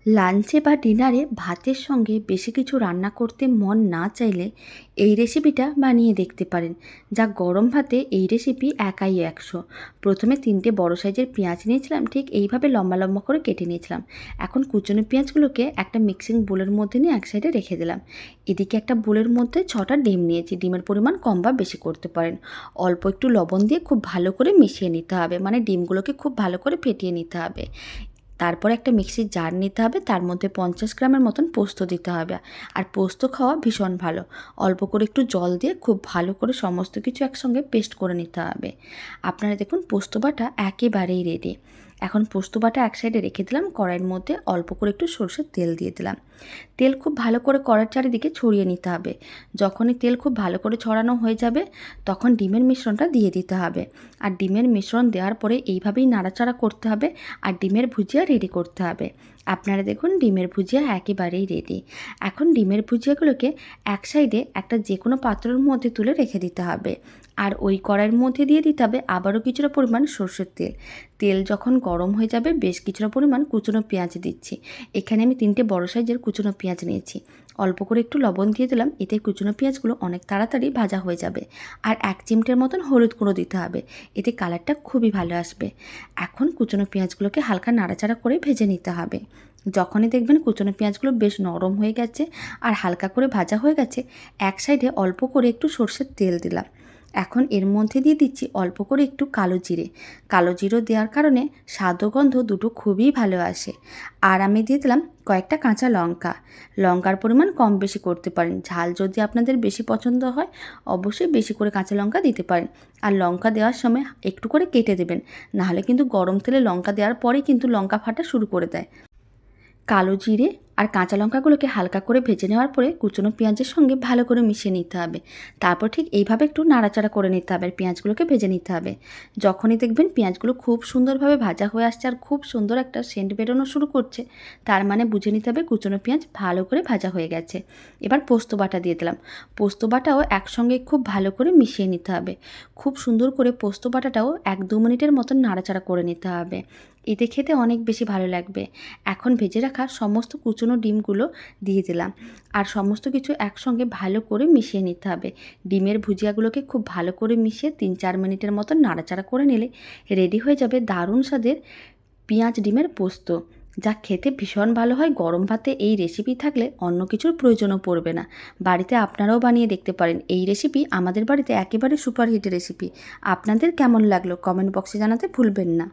লাঞ্চে বা ডিনারে ভাতের সঙ্গে বেশি কিছু রান্না করতে মন না চাইলে এই রেসিপিটা বানিয়ে দেখতে পারেন। যা গরম ভাতে এই রেসিপি একাই 100। প্রথমে 3টে বড় সাইজের পেঁয়াজ নিয়েছিলাম, ঠিক এইভাবে লম্বা লম্বা করে কেটে নিয়েছিলাম। এখন কুচনো পেঁয়াজগুলোকে একটা মিক্সিং বোলের মধ্যে নিয়ে এক সাইডে রেখে দিলাম। এদিকে একটা বোলের মধ্যে 6টা ডিম নিয়েছি। ডিমের পরিমাণ কম বা বেশি করতে পারেন। অল্প একটু লবণ দিয়ে খুব ভালো করে মিশিয়ে নিতে হবে, মানে ডিমগুলোকে খুব ভালো করে ফেটিয়ে নিতে হবে। তারপর একটা মিক্সির জার নিতে হবে, তার মধ্যে 50 গ্রামের মতন পোস্ত দিতে হবে। আর পোস্ত খাওয়া ভীষণ ভালো। অল্প করে একটু জল দিয়ে খুব ভালো করে সমস্ত কিছু একসঙ্গে পেস্ট করে নিতে হবে। আপনারা দেখুন পোস্ত বাটা একেবারেই রেডি। এখন পোস্ত বাটা এক সাইডে রেখে দিলাম। কড়াইয়ের মধ্যে অল্প করে একটু সরষের তেল দিয়ে দিলাম। তেল খুব ভালো করে কড়ার চারিদিকে ছড়িয়ে নিতে হবে। যখনই তেল খুব ভালো করে ছড়ানো হয়ে যাবে তখন ডিমের মিশ্রণটা দিয়ে দিতে হবে। আর ডিমের মিশ্রণ দেওয়ার পরে এইভাবেই নাড়াচাড়া করতে হবে আর ডিমের ভুজিয়া রেডি করতে হবে। আপনারা দেখুন ডিমের ভুজিয়া একেবারেই রেডি। এখন ডিমের ভুজিয়াগুলোকে এক সাইডে একটা যে কোনো পাত্রের মধ্যে তুলে রেখে দিতে হবে। আর ওই কড়াইয়ের মধ্যে দিয়ে দিতে হবে আবারও কিছুটা পরিমাণ সরষের তেল। তেল যখন গরম হয়ে যাবে বেশ কিছুটা পরিমাণ কুচনো পেঁয়াজ দিচ্ছি। এখানে আমি 3টে বড় সাইজের কুচনো পেঁয়াজ নিয়েছি। অল্প করে একটু লবণ দিয়ে দিলাম, এতে কুচনো পেঁয়াজগুলো অনেক তাড়াতাড়ি ভাজা হয়ে যাবে। আর 1 চিমটের মতন হলুদ গুঁড়ো দিতে হবে, এতে কালারটা খুবই ভালো আসবে। এখন কুচনো পেঁয়াজগুলোকে হালকা নাড়াচাড়া করে ভেজে নিতে হবে। যখনই দেখবেন কুচনো পেঁয়াজগুলো বেশ নরম হয়ে গেছে আর হালকা করে ভাজা হয়ে গেছে, এক সাইডে অল্প করে একটু সরষের তেল দিলাম। এখন এর মধ্যে দিয়ে দিচ্ছি অল্প করে একটু কালো জিরে। কালো জিরে দেওয়ার কারণে স্বাদ ও গন্ধ দুটো খুবই ভালো আসে। আর আমি দিয়ে দিলাম কয়েকটা কাঁচা লঙ্কা। লঙ্কার পরিমাণ কম বেশি করতে পারেন। ঝাল যদি আপনাদের বেশি পছন্দ হয় অবশ্যই বেশি করে কাঁচা লঙ্কা দিতে পারেন। আর লঙ্কা দেওয়ার সময় একটু করে কেটে দেবেন, নাহলে কিন্তু গরম তেলে লঙ্কা দেওয়ার পরেই কিন্তু লঙ্কা ফাটা শুরু করে দেয়। কালো জিরে আর কাঁচা লঙ্কাগুলোকে হালকা করে ভেজে নেওয়ার পরে কুচনো পেঁয়াজের সঙ্গে ভালো করে মিশিয়ে নিতে হবে। তারপর ঠিক এইভাবে একটু নাড়াচাড়া করে নিতে হবে আর পেঁয়াজগুলোকে ভেজে নিতে হবে। যখনই দেখবেন পেঁয়াজগুলো খুব সুন্দরভাবে ভাজা হয়ে আসছে আর খুব সুন্দর একটা সেন্ট বেরোনো শুরু করছে, তার মানে বুঝে নিতে হবে কুচনো পেঁয়াজ ভালো করে ভাজা হয়ে গেছে। এবার পোস্ত বাটা দিয়ে দিলাম। পোস্ত বাটাও একসঙ্গে খুব ভালো করে মিশিয়ে নিতে হবে। খুব সুন্দর করে পোস্ত বাটাটাও 1-2 মিনিটের মতন নাড়াচাড়া করে নিতে হবে। এতে খেতে অনেক বেশি ভালো লাগবে। এখন ভেজে রাখা সমস্ত কুচনো ডিমগুলো দিয়ে দিলাম আর সমস্ত কিছু একসঙ্গে ভালো করে মিশিয়ে নিতে হবে। ডিমের ভুজিয়াগুলোকে খুব ভালো করে মিশিয়ে 3-4 মিনিটের মতো নাড়াচাড়া করে নিলে রেডি হয়ে যাবে দারুণ স্বাদের পেঁয়াজ ডিমের পোস্ত, যা খেতে ভীষণ ভালো হয়। গরম ভাতে এই রেসিপি থাকলে অন্য কিছুর প্রয়োজনও পড়বে না। বাড়িতে আপনারাও বানিয়ে দেখতে পারেন। এই রেসিপি আমাদের বাড়িতে একেবারে সুপারহিট রেসিপি। আপনাদের কেমন লাগলো কমেন্ট বক্সে জানাতে ভুলবেন না।